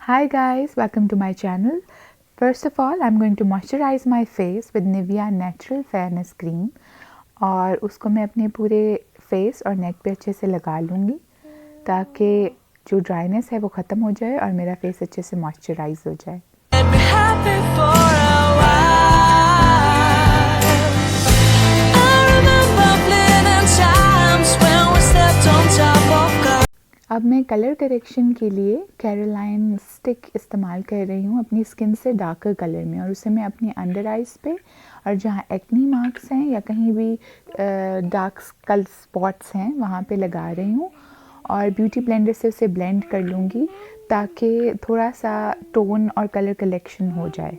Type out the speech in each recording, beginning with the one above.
Hi guys, welcome to my channel. First of all, I'm going to moisturize my face with Nivea Natural Fairness Cream और उसको मैं अपने पूरे face और नेक पे अच्छे से लगा लूँगी ताकि जो ड्राइनेस है वो ख़त्म हो जाए और मेरा फेस अच्छे से मॉइस्चराइज हो जाए। अब मैं कलर करेक्शन के लिए कैरोलाइन स्टिक इस्तेमाल कर रही हूँ अपनी स्किन से डार्कर कलर में, और उसे मैं अपने अंडर आइज़ पे और जहाँ एक्नी मार्क्स हैं या कहीं भी डार्क स्कल स्पॉट्स हैं वहाँ पे लगा रही हूँ और ब्यूटी ब्लेंडर से उसे ब्लेंड कर लूँगी ताकि थोड़ा सा टोन और कलर कलेक्शन हो जाए।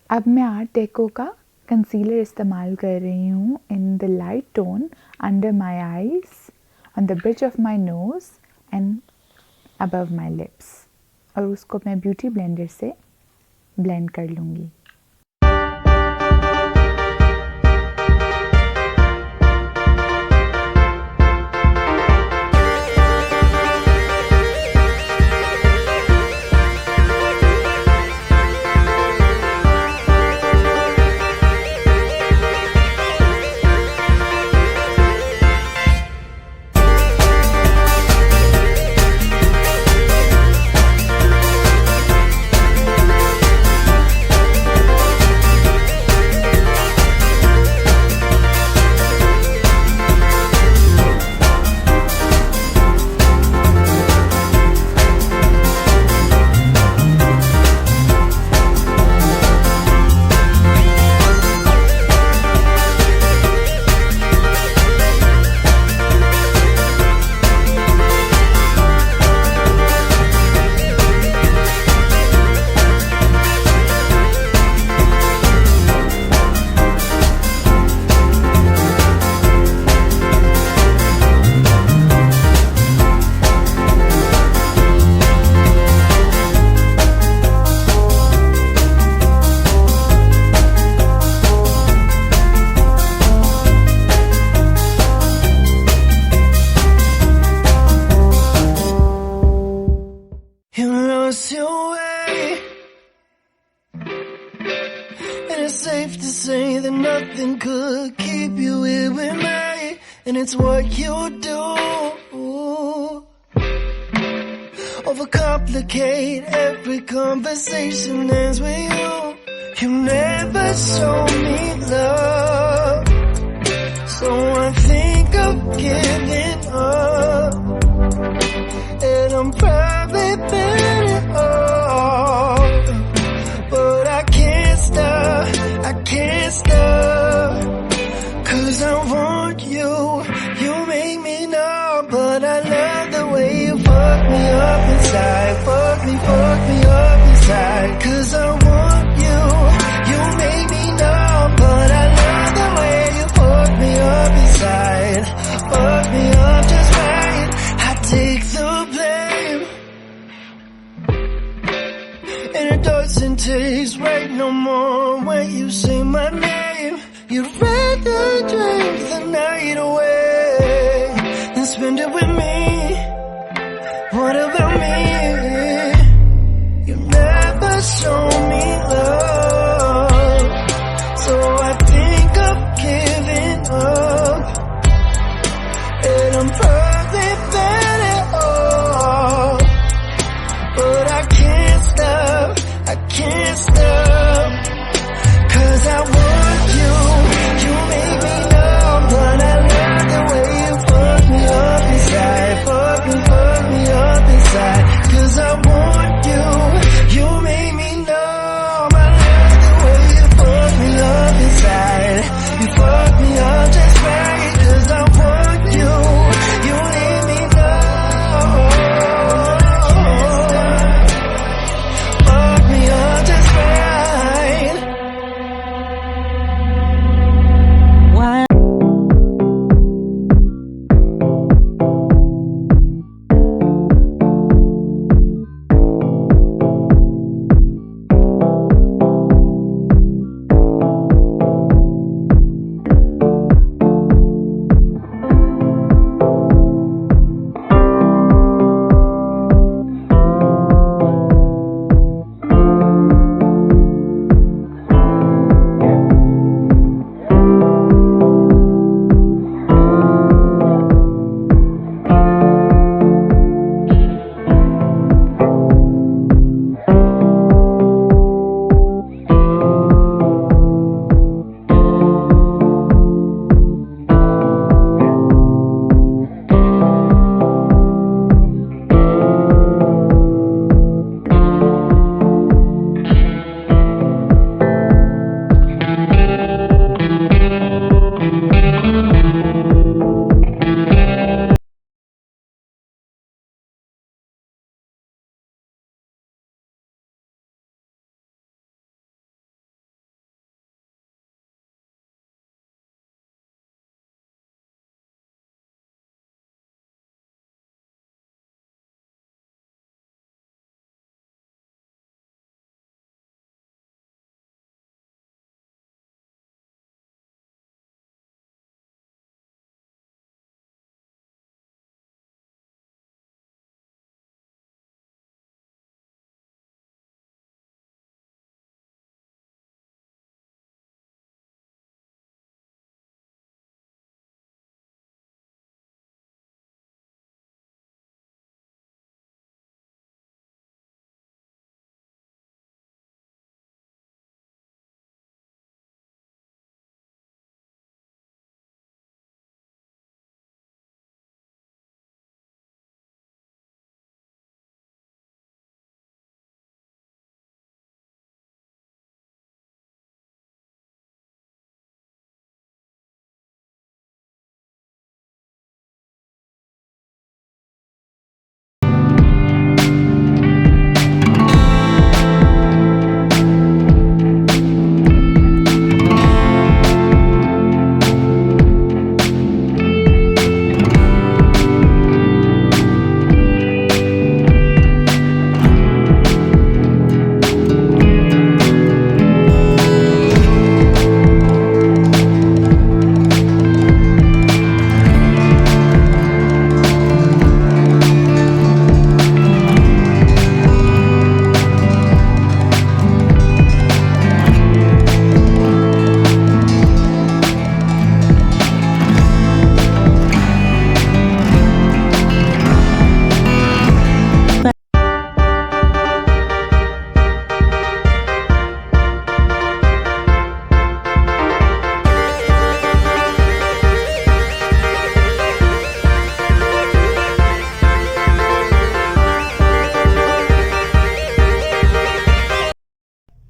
अब मैं आर्ट डेको का कंसीलर इस्तेमाल कर रही हूँ in the light tone under my eyes, on the bridge of my nose and above my lips, और उसको मैं ब्यूटी ब्लेंडर से ब्लेंड कर लूँगी। Safe to say that nothing could keep you here with me, and it's what you do. Overcomplicate every conversation ends with you. You never show me love, so I think of giving up, and I'm probably better off, but I can't stop. I can't stop, 'cause I want you, you make me numb, but I love the way you fuck me up inside, fuck me up inside, 'cause I want you, you make me numb, but I love the way you fuck me up inside, fuck me up just right, I take the blame, and it doesn't taste right no more when you say my name. You'd rather drink the night away than spend it with me. What about me? You never show me love, so I think of giving up, and I'm probably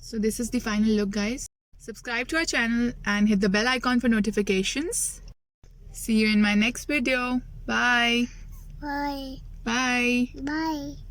So this is the final look, guys. Subscribe to our channel and hit the bell icon for notifications. See you in my next video. Bye. Bye. Bye. Bye.